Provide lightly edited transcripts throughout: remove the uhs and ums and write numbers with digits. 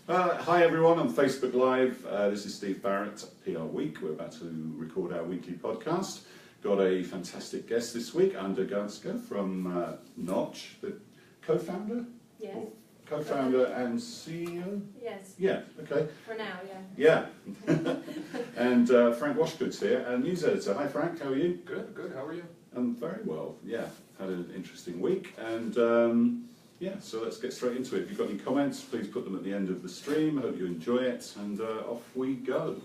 Hi everyone on Facebook Live. This is Steve Barrett, PRWeek. We're about to record our weekly podcast. Got a fantastic guest this week, Gansca from Knotch, the co-founder? Yes. Or co-founder and CEO? Yes. Yeah, okay. For now, yeah. Yeah. And Frank Washkuch here, a news editor. Hi Frank, how are you? Good, how are you? I'm very well, yeah. Had an interesting week and yeah, so let's get straight into it. If you've got any comments, please put them at the end of the stream. I hope you enjoy it, and off we go.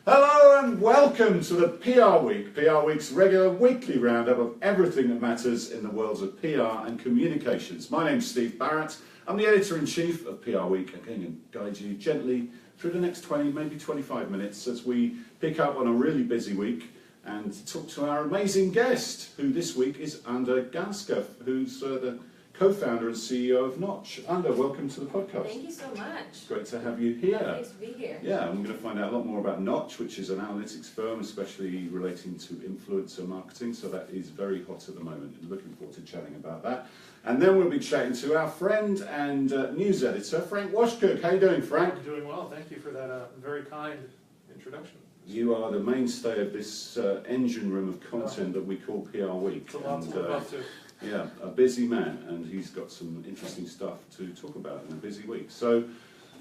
Hello and welcome to the PR Week, PR Week's regular weekly roundup of everything that matters in the worlds of PR and communications. My name's Steve Barrett. I'm the editor-in-chief of PR Week. I'm going to guide you gently through the next 20, maybe 25 minutes as we pick up on a really busy week and talk to our amazing guest, who this week is Gansca, who's the co-founder and CEO of Knotch. Welcome to the podcast. Thank you so much. Great to have you here. Nice to be here. Yeah, I'm going to find out a lot more about Knotch, which is an analytics firm, especially relating to influencer marketing, so that is very hot at the moment, and looking forward to chatting about that. And then we'll be chatting to our friend and news editor, Frank Washkuch. How you doing, Frank? I'm doing well, thank you for that very kind introduction. You are the mainstay of this engine room of content that we call PR Week. It's a lot to live up to. Yeah, a busy man, and he's got some interesting stuff to talk about in a busy week. So,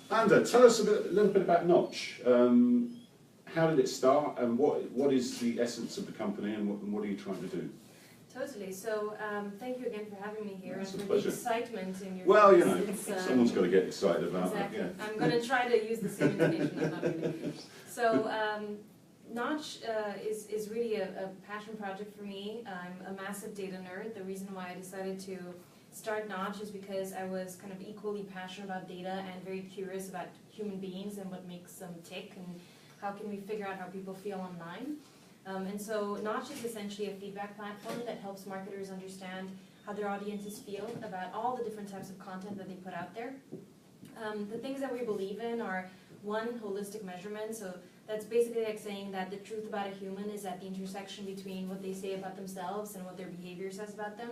tell us a little bit about Knotch. How did it start, and what is the essence of the company, and what are you trying to do? Totally. So, thank you again for having me here, It's and a for pleasure. the excitement in your voice. You know, It's, someone's got to get excited about exactly. it. Yeah. I'm going to try to use the same intonation. I'm not really. So, Knotch is really a passion project for me. I'm a massive data nerd. The reason why I decided to start Knotch is because I was kind of equally passionate about data and very curious about human beings and what makes them tick and how can we figure out how people feel online. And so Knotch is essentially a feedback platform that helps marketers understand how their audiences feel about all the different types of content that they put out there. The things that we believe in are, one, holistic measurement. So that's basically like saying that the truth about a human is at the intersection between what they say about themselves and what their behavior says about them.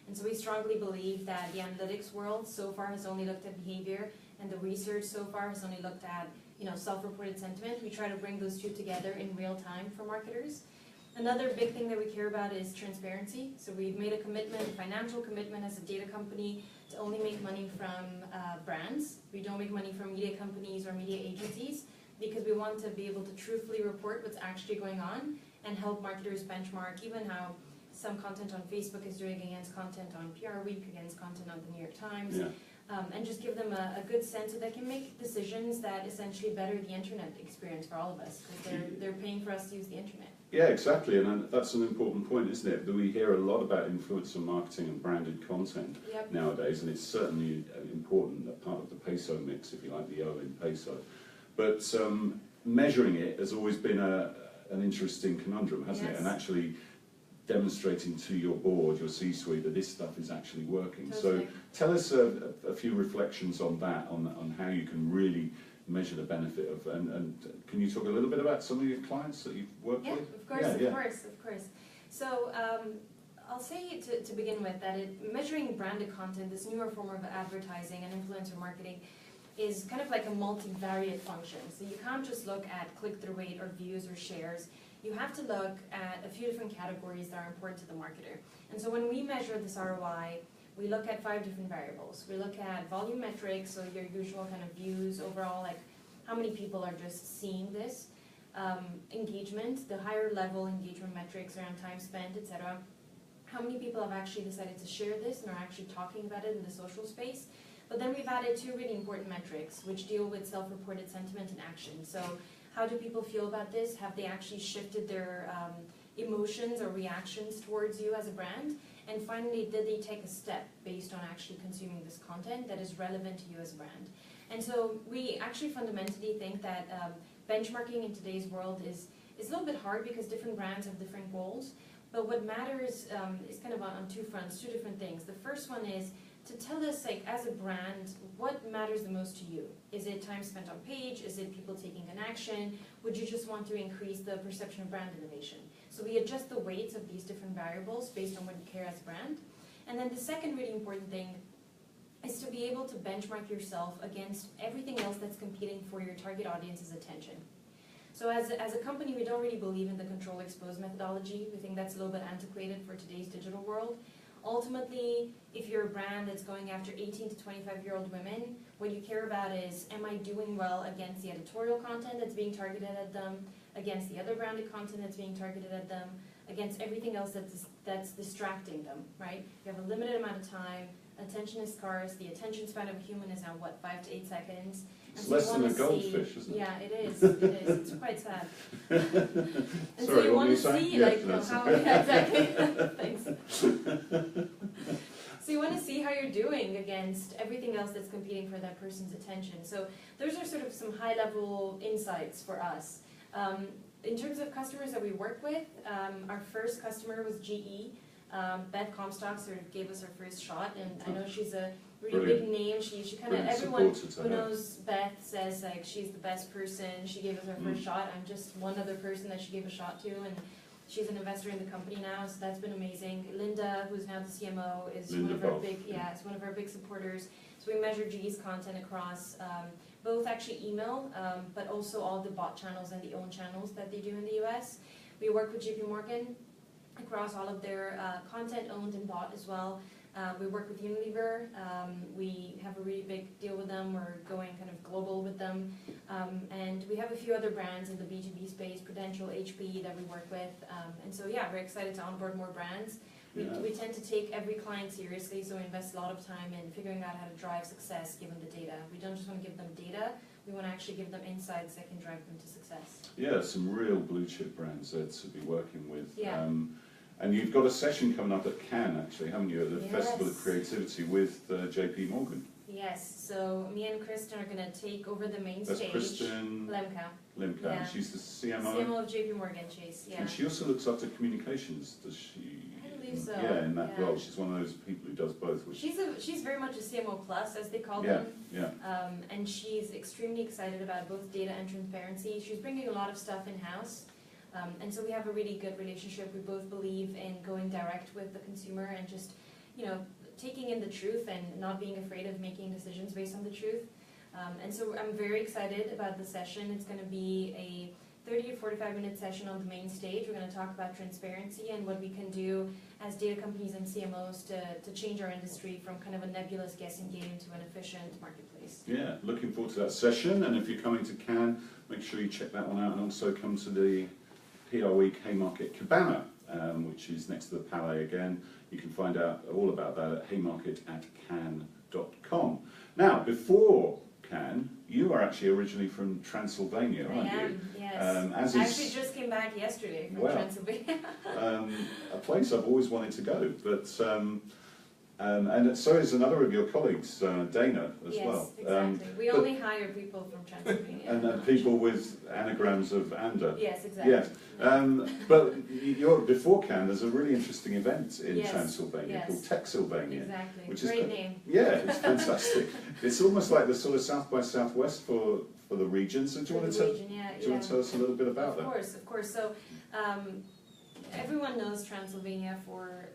And so we strongly believe that the analytics world so far has only looked at behavior, and the research so far has only looked at self-reported sentiment. We try to bring those two together in real time for marketers. Another big thing that we care about is transparency. So we've made a commitment, a financial commitment as a data company to only make money from brands. We don't make money from media companies or media agencies because we want to be able to truthfully report what's actually going on and help marketers benchmark even how some content on Facebook is doing against content on PR Week, against content on the New York Times. Yeah. And just give them a good sense so they can make decisions that essentially better the internet experience for all of us, because they're paying for us to use the internet. Yeah, exactly, and that's an important point, isn't it? We hear a lot about influencer marketing and branded content nowadays, and it's certainly important, a part of the peso mix, if you like, the O in peso. But measuring it has always been an interesting conundrum, hasn't it? And actually demonstrating to your board, your C-suite, that this stuff is actually working. Totally. So tell us a few reflections on that, on how you can really measure the benefit of, and can you talk a little bit about some of your clients that you've worked with? Of course. So I'll say to begin with that measuring branded content, this newer form of advertising and influencer marketing, is kind of like a multivariate function. So you can't just look at click-through rate or views or shares. You have to look at a few different categories that are important to the marketer. And so when we measure this ROI, we look at 5 different variables. We look at volume metrics, so your usual kind of views overall, like how many people are just seeing this. Engagement, the higher level engagement metrics around time spent, etc. How many people have actually decided to share this and are actually talking about it in the social space. But then we've added 2 really important metrics which deal with self-reported sentiment and action. So how do people feel about this? Have they actually shifted their emotions or reactions towards you as a brand? And finally, did they take a step based on actually consuming this content that is relevant to you as a brand? And so we actually fundamentally think that benchmarking in today's world is a little bit hard because different brands have different goals. But what matters is kind of on 2 fronts, 2 different things. The first one is to tell us, like, as a brand, what matters the most to you? Is it time spent on page? Is it people taking an action? Would you just want to increase the perception of brand innovation? So we adjust the weights of these different variables based on what you care as a brand. And then the second really important thing is to be able to benchmark yourself against everything else that's competing for your target audience's attention. So as a company, we don't really believe in the control expose methodology. We think that's a little bit antiquated for today's digital world. Ultimately, if you're a brand that's going after 18 to 25-year-old women, what you care about is, am I doing well against the editorial content that's being targeted at them, against the other branded content that's being targeted at them, against everything else that's distracting them, right? You have a limited amount of time, attention is scarce, the attention span of a human is now, what, 5 to 8 seconds? It's less than a goldfish, isn't it? Yeah, it is, it's quite sad. And Sorry, so you what want were you to saying? see, Yeah, like, that's how, okay. yeah, exactly, thanks. So you want to see how you're doing against everything else that's competing for that person's attention. So those are sort of some high-level insights for us. In terms of customers that we work with, our first customer was GE. Beth Comstock sort of gave us our first shot, and I know she's a really big name. She kind of, everyone who knows Beth says like she's the best person. She gave us our first shot. I'm just one other person that she gave a shot to, and she's an investor in the company now, so that's been amazing. Linda, who's now the CMO, is one of our big, is one of our big supporters. So we measure GE's content across both actually email, but also all the bot channels and the own channels that they do in the US. We work with JP Morgan across all of their content owned and bought as well. We work with Unilever. We have a really big deal with them. We're going kind of global with them. And we have a few other brands in the B2B space, Prudential, HP, that we work with. And so, yeah, we're excited to onboard more brands. We tend to take every client seriously, so we invest a lot of time in figuring out how to drive success given the data. We don't just want to give them data, we want to actually give them insights that can drive them to success. Yeah, some real blue chip brands there to be working with. Yeah. And you've got a session coming up at Cannes, actually, haven't you, at the Festival of Creativity with JP Morgan. Yes, so me and Kristen are going to take over the main stage. That's Kristen Lemka. Yeah. She's the CMO. CMO of JP Morgan Chase, yeah. And she also looks after communications, does she? I believe so. Yeah, in that role. She's one of those people who does both. Which she's very much a CMO plus, as they call them. Yeah. And she's extremely excited about both data and transparency. She's bringing a lot of stuff in-house. And so we have a really good relationship. We both believe in going direct with the consumer and just, taking in the truth and not being afraid of making decisions based on the truth. And so I'm very excited about the session. It's going to be a 30 to 45-minute session on the main stage. We're going to talk about transparency and what we can do as data companies and CMOs to change our industry from kind of a nebulous guessing game to an efficient marketplace. Yeah, looking forward to that session. And if you're coming to Cannes, make sure you check that one out and also come to the PRWeek Haymarket Cabana, which is next to the Palais again. You can find out all about that at haymarket@cannes.com. Now, before Cannes, you are actually originally from Transylvania, aren't you? I am, yes. I actually just came back yesterday from Transylvania. A place I've always wanted to go, but and so is another of your colleagues, Dana, as well. Yes, exactly. We only hire people from Transylvania. And people with anagrams of Ander. Yes, exactly. Yes. But before Cannes, there's a really interesting event in Transylvania called Tech-Sylvania. Exactly. Which Great is name. Yeah, it's fantastic. It's almost like the sort of South by Southwest for the region. So do you want to tell us a little bit about that? Of course. So everyone knows Transylvania for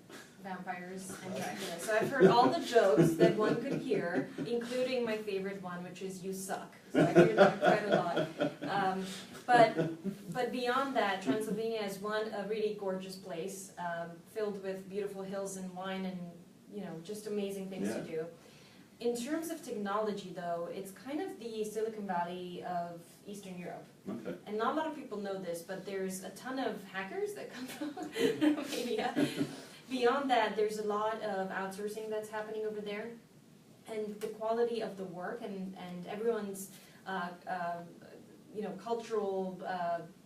vampires and Dracula. So I've heard all the jokes that one could hear, including my favorite one, which is "you suck." So I hear that quite a lot. But beyond that, Transylvania is a really gorgeous place, filled with beautiful hills and wine and just amazing things to do. In terms of technology, though, it's kind of the Silicon Valley of Eastern Europe. Okay. And not a lot of people know this, but there's a ton of hackers that come from Romania. Beyond that, there's a lot of outsourcing that's happening over there, and the quality of the work and everyone's cultural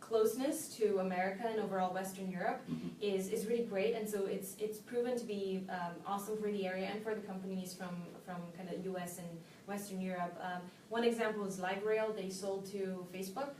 closeness to America and overall Western Europe is really great, and so it's proven to be awesome for the area and for the companies from kind of US and Western Europe. One example is LiveRail. They sold to Facebook.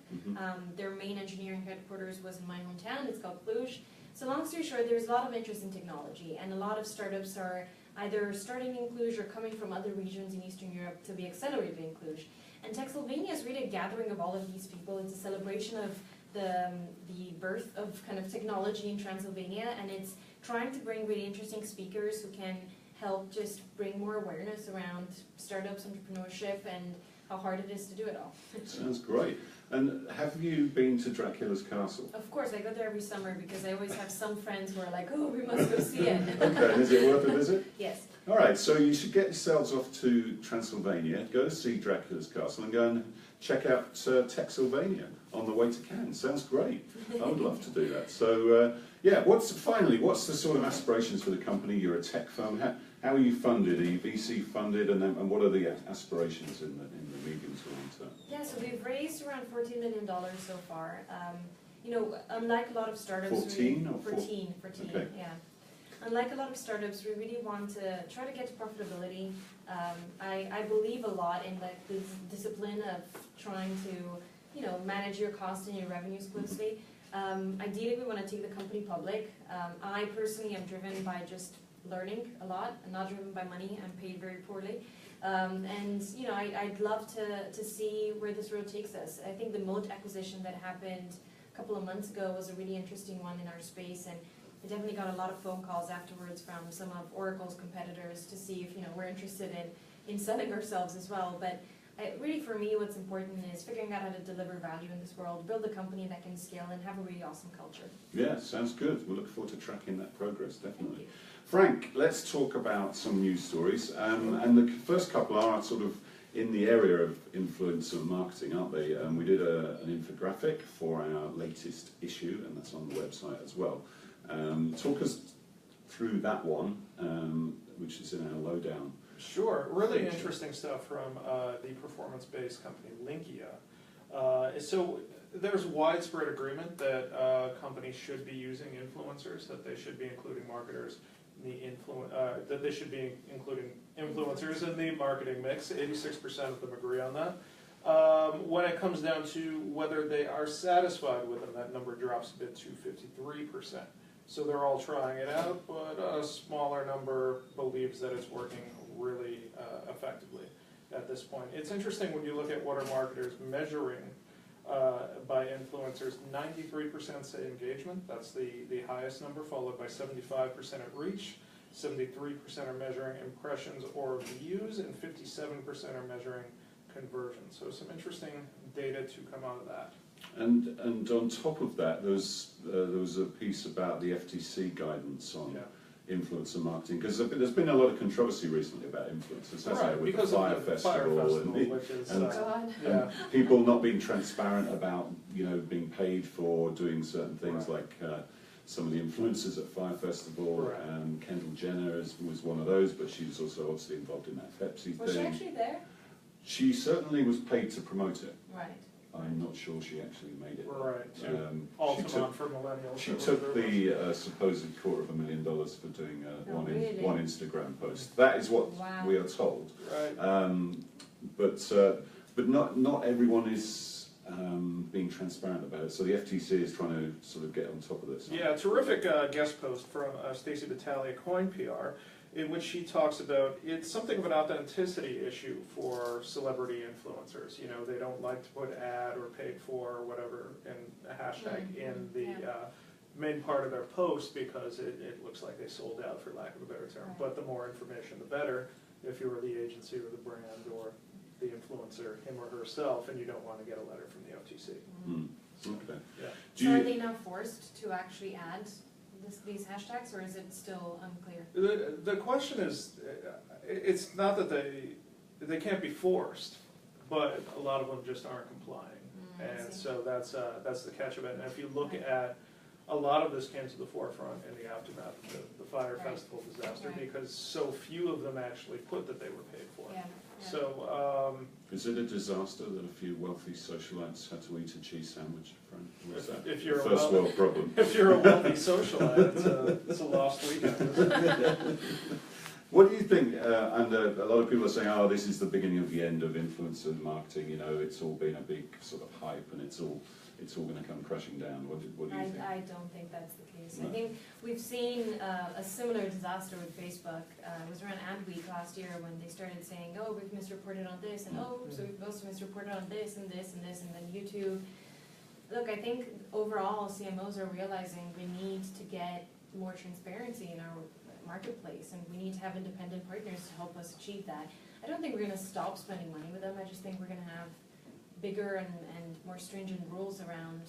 Their main engineering headquarters was in my hometown. It's called Cluj. So long story short, there's a lot of interest in technology, and a lot of startups are either starting in Cluj or coming from other regions in Eastern Europe to be accelerated in Cluj. And Tech-Sylvania is really a gathering of all of these people. It's a celebration of the birth of kind of technology in Transylvania, and it's trying to bring really interesting speakers who can help just bring more awareness around startups, entrepreneurship, and how hard it is to do it all. Sounds great. And have you been to Dracula's Castle? Of course, I go there every summer because I always have some friends who are like, oh, we must go see it. Okay, and is it worth a visit? Yes. All right, so you should get yourselves off to Transylvania, go see Dracula's Castle, and go and check out Tech-Sylvania on the way to Cannes. Sounds great. I would love to do that. So, yeah, what's the sort of aspirations for the company? You're a tech firm. How are you funded? Are you VC funded? And what are the aspirations in the medium to long term? Yeah, so we've raised around $14 million so far. You know, unlike a lot of startups... 14 or 14, okay. yeah. Unlike a lot of startups, we really want to try to get to profitability. I believe a lot in like this discipline of trying to, you know, manage your costs and your revenues closely. Ideally, we want to take the company public. I personally am driven by just learning a lot. I'm not driven by money. I'm paid very poorly. And, you know, I'd love to see where this road takes us. I think the Moat acquisition that happened a couple of months ago was a really interesting one in our space, and I definitely got a lot of phone calls afterwards from some of Oracle's competitors to see if, you know, we're interested in selling ourselves as well. But really for me, what's important is figuring out how to deliver value in this world, build a company that can scale, and have a really awesome culture. Yeah, sounds good. We'll look forward to tracking that progress, definitely. Frank, let's talk about some news stories. And the first couple are sort of in the area of influencer marketing, aren't they? We did an infographic for our latest issue, and that's on the website as well. Talk us through that one, which is in our lowdown. Sure, really interesting stuff from the performance-based company Linkia. So there's widespread agreement that companies should be using influencers, that they should be including marketers, that they should be including influencers in the marketing mix. 86% of them agree on that. When it comes down to whether they are satisfied with them, that number drops a bit to 53%. So they're all trying it out, but a smaller number believes that it's working really effectively at this point. It's interesting when you look at what are marketers measuring by influencers. 93% say engagement, that's the highest number, followed by 75% at reach. 73% are measuring impressions or views, and 57% are measuring conversion. So some interesting data to come out of that. And on top of that, there was a piece about the FTC guidance on influencer marketing, because there's been a lot of controversy recently about influencers, hasn't there, with the Fire Festival and people not being transparent about, you know, being paid for doing certain things, like some of the influencers at Fire Festival. Kendall Jenner was one of those, but she was also obviously involved in that Pepsi thing. Was she actually there? She certainly was paid to promote it. Right. I'm not sure she actually made it. Right. Altamont for millennials. She took the supposed $250,000 for doing one Instagram post. That is what we are told. Right. But not everyone is being transparent about it. So the FTC is trying to sort of get on top of this. Yeah, terrific guest post from Stacey Battaglia, Coin PR, in which she talks about it's something of an authenticity issue for celebrity influencers. You know, they don't like to put ad or paid for or whatever in a hashtag in the main part of their post, because it looks like they sold out, for lack of a better term. But the more information, the better, if you were the agency or the brand or the influencer, him or herself, and you don't want to get a letter from the FTC. Okay. Yeah. So are they now forced to actually add these hashtags, or is it still unclear? The question is, it's not that they can't be forced, but a lot of them just aren't complying, and so that's the catch of it. And if you look at a lot of this came to the forefront in the aftermath of the Fire Festival disaster, because so few of them actually put that they were paid for. So is it a disaster that a few wealthy socialites had to eat a cheese sandwich, Frank? Was that if you're first world problem? If you're a wealthy socialite, it's a lost weekend, isn't it? What do you think? And a lot of people are saying, "Oh, this is the beginning of the end of influencer marketing. You know, it's all been a big sort of hype, and it's all going to come crashing down." What do you think? I don't think that's the case. No. I think we've seen a similar disaster with Facebook. It was around Ad Week last year when they started saying, "Oh, we've misreported on this," and "Oh, so we've also misreported on this and this and this," and then YouTube. Look, I think overall CMOs are realizing we need to get more transparency in our marketplace, and we need to have independent partners to help us achieve that. I don't think we're gonna stop spending money with them, I just think we're gonna have bigger and more stringent rules around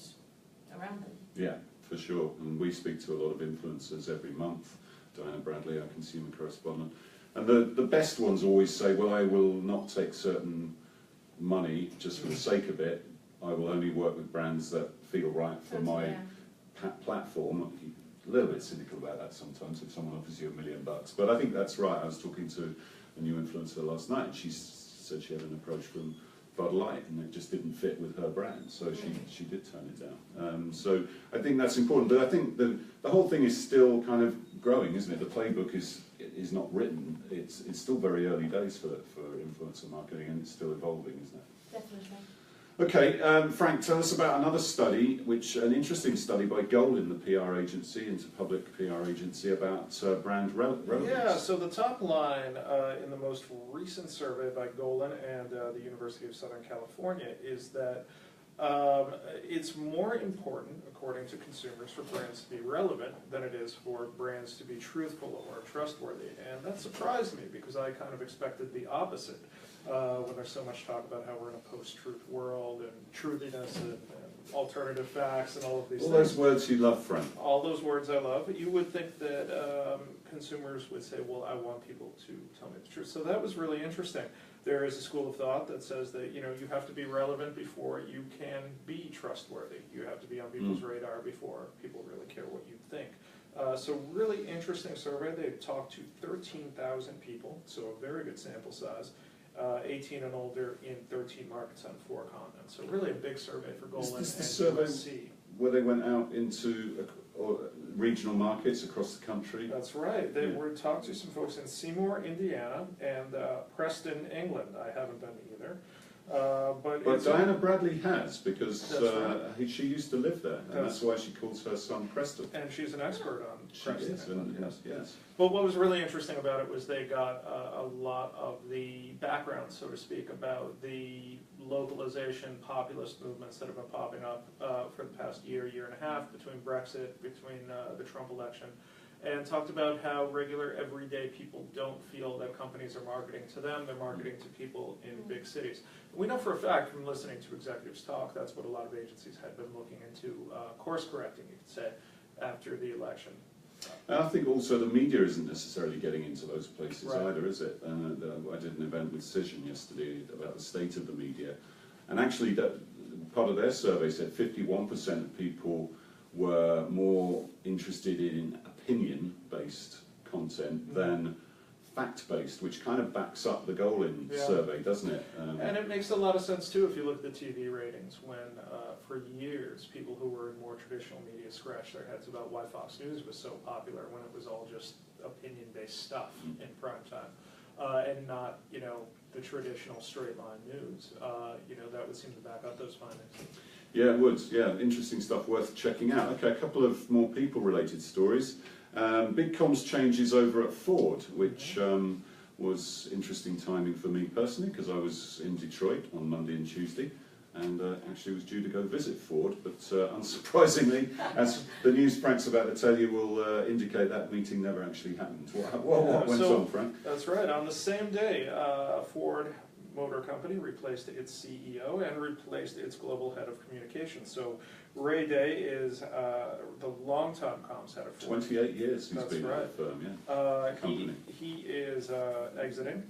them. Yeah, for sure. And we speak to a lot of influencers every month. Diana Bradley, our consumer correspondent. And the best ones always say, well, I will not take certain money just for the sake of it. I will only work with brands that feel right for my platform. A little bit cynical about that sometimes if someone offers you $1 million. But I think that's right. I was talking to a new influencer last night, and she said she had an approach from Bud Light, and it just didn't fit with her brand, so she did turn it down. So I think that's important, but I think the whole thing is still kind of growing, isn't it? The playbook is not written. It's still very early days for influencer marketing, and it's still evolving, isn't it? Definitely. Okay, Frank, tell us about another study, an interesting study by Golin, the PR agency, Interpublic PR agency, about brand relevance. Yeah, so the top line in the most recent survey by Golin and the University of Southern California is that it's more important, according to consumers, for brands to be relevant than it is for brands to be truthful or trustworthy. And that surprised me because I kind of expected the opposite. When there's so much talk about how we're in a post-truth world and truthiness and alternative facts and all of these things. All those words you love, Frank. All those words I love. You would think that consumers would say, well, I want people to tell me the truth. So that was really interesting. There is a school of thought that says that you have to be relevant before you can be trustworthy. You have to be on people's radar before people really care what you think. So really interesting survey. They talked to 13,000 people, so a very good sample size. 18 and older in 13 markets on 4 continents. So really a big survey for Golin Is this the and survey USC. where they went out into regional markets across the country? That's right. They were talked to some folks in Seymour, Indiana, and Preston, England. I haven't been either. But Diana Bradley has, because right. she used to live there, and that's why she calls her son Preston. And she's an expert on Preston, England. Yes. But what was really interesting about it was they got a lot of the background, so to speak, about the localization populist movements that have been popping up for the past year and a half, between Brexit, between the Trump election, and talked about how regular, everyday people don't feel that companies are marketing to them, they're marketing to people in big cities. We know for a fact from listening to executives talk, that's what a lot of agencies had been looking into, course correcting, you could say, after the election. And I think also the media isn't necessarily getting into those places Right. either, is it? I did an event with Cision yesterday about the state of the media, and actually that part of their survey said 51% of people were more interested in opinion-based content than fact-based, which kind of backs up the Golin survey, doesn't it? And it makes a lot of sense too if you look at the TV ratings, when for years people who were in more traditional media scratched their heads about why Fox News was so popular when it was all just opinion-based stuff in prime time, and not the traditional straight-line news. That would seem to back up those findings. Yeah, it would. Yeah, interesting stuff worth checking out. Okay, a couple of more people-related stories. Big comms changes over at Ford, which was interesting timing for me personally, because I was in Detroit on Monday and Tuesday, and actually was due to go visit Ford, but unsurprisingly, as the news Frank's about to tell you will indicate, that meeting never actually happened. What went on, Frank? That's right. On the same day, Ford Motor Company replaced its CEO and replaced its global head of communications. So Ray Day is the longtime comms head of Ford. 28 years he's been at the firm, company. He is exiting,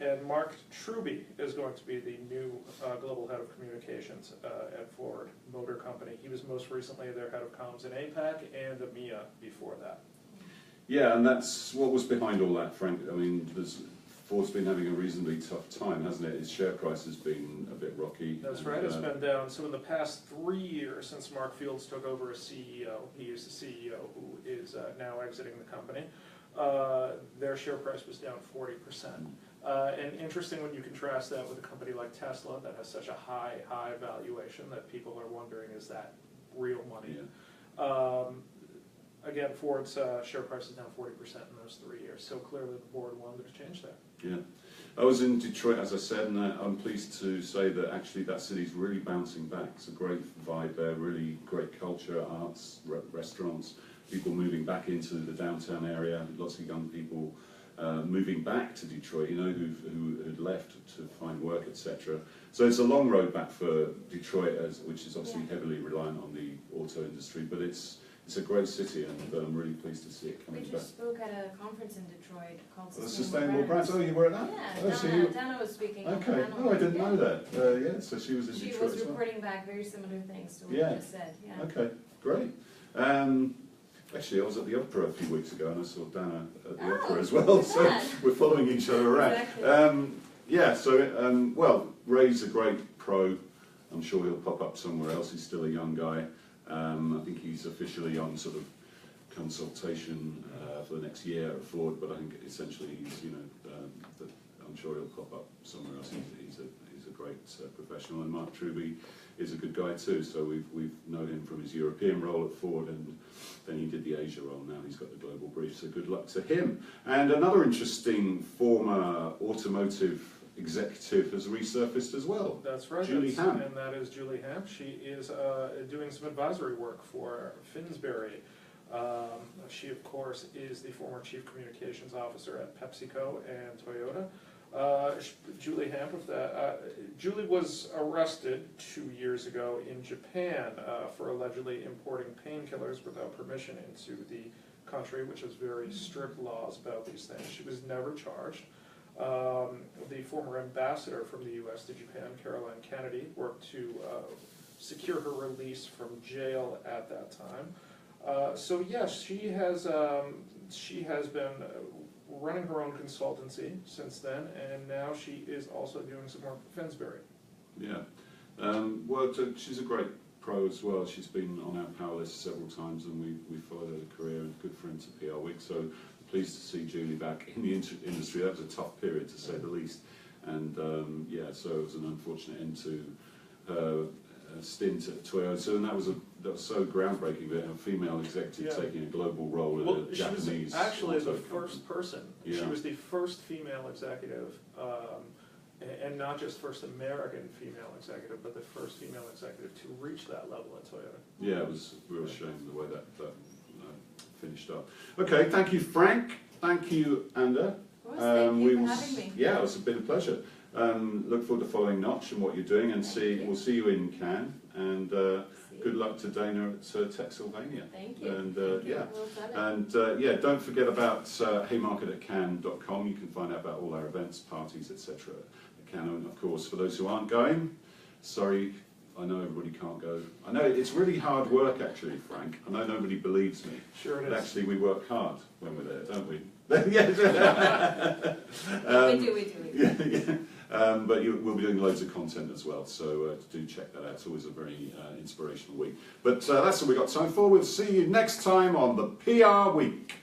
and Mark Truby is going to be the new global head of communications at Ford Motor Company. He was most recently their head of comms in APAC and EMEA before that. Yeah, and that's what was behind all that, Frank. I mean, Ford's been having a reasonably tough time, hasn't it? Its share price has been a bit rocky. That's right, it's been down. So in the past 3 years since Mark Fields took over as CEO, he is the CEO who is now exiting the company, their share price was down 40%. And interesting when you contrast that with a company like Tesla that has such a high valuation that people are wondering, is that real money? Yeah. Again, Ford's share price is down 40% in those 3 years, so clearly the board wanted to change that. Yeah. I was in Detroit, as I said, and I'm pleased to say that actually that city's really bouncing back. It's a great vibe there, really great culture, arts, restaurants. people moving back into the downtown area, lots of young people moving back to Detroit, you know, who had left to find work, etc. So it's a long road back for Detroit, which is obviously heavily reliant on the auto industry, but it's a great city, and I'm really pleased to see it coming We back. just spoke at a conference in Detroit called Sustainable Brands. Oh, you were at that? Yeah, Oh, Dana, so you... Dana was speaking. Okay. Oh, I didn't know that. Yeah, so she was in She Detroit was as well. reporting back very similar things to what Yeah. you just said. Yeah. Okay, great. Actually, I was at the opera a few weeks ago, and I saw Dana at the opera as well. look at So that. we're following each other around. Exactly. Yeah. So well, Ray's a great pro. I'm sure he'll pop up somewhere else. He's still a young guy. I think he's officially on sort of consultation for the next year at Ford, but I think essentially he's, you know, I'm sure he'll pop up somewhere else. He's a great professional, and Mark Truby is a good guy too. So we've known him from his European role at Ford, and then he did the Asia role. Now he's got the global brief. So good luck to him. And another interesting former automotive executive has resurfaced as well. That's right. Julie Ham. And that is Julie Ham. She is doing some advisory work for Finsbury. She, of course, is the former Chief Communications Officer at PepsiCo and Toyota. Julie Ham, Julie was arrested 2 years ago in Japan for allegedly importing painkillers without permission into the country, which has very strict laws about these things. She was never charged. The former ambassador from the U.S. to Japan, Caroline Kennedy, worked to secure her release from jail at that time. So yes, she has been running her own consultancy since then, and now she is also doing some work for Finsbury. Yeah. Well, she's a great pro as well. She's been on our power list several times, and we followed her career, and good friend to PRWeek. So pleased to see Julie back in the industry. That was a tough period, to say the least. And yeah, so it was an unfortunate end to her stint at Toyota, and that was so groundbreaking that a female executive taking a global role in a Japanese. She was actually the auto first person. Yeah. She was the first female executive, and not just first American female executive, but the first female executive to reach that level at Toyota. Yeah, it was a real shame the way that finished up. Okay, thank you, Frank. Thank you, Anda. Of course, thank you for having me. Yeah, it's been a pleasure. Look forward to following Knotch and what you're doing, and we'll see you in Cannes. And good luck to Dana at Tech Sylvania. Thank you. And Thank you. yeah, Well done. and yeah, don't forget about haymarket@cannes.com. You can find out about all our events, parties, etc. at Cannes. And of course, for those who aren't going, sorry. I know everybody can't go. I know it's really hard work, actually, Frank. I know nobody believes me. Sure it is. But actually, we work hard when we're there, don't we? We do. Yeah. But we'll be doing loads of content as well, so do check that out. It's always a very inspirational week. But that's all we've got time for. We'll see you next time on the PR Week.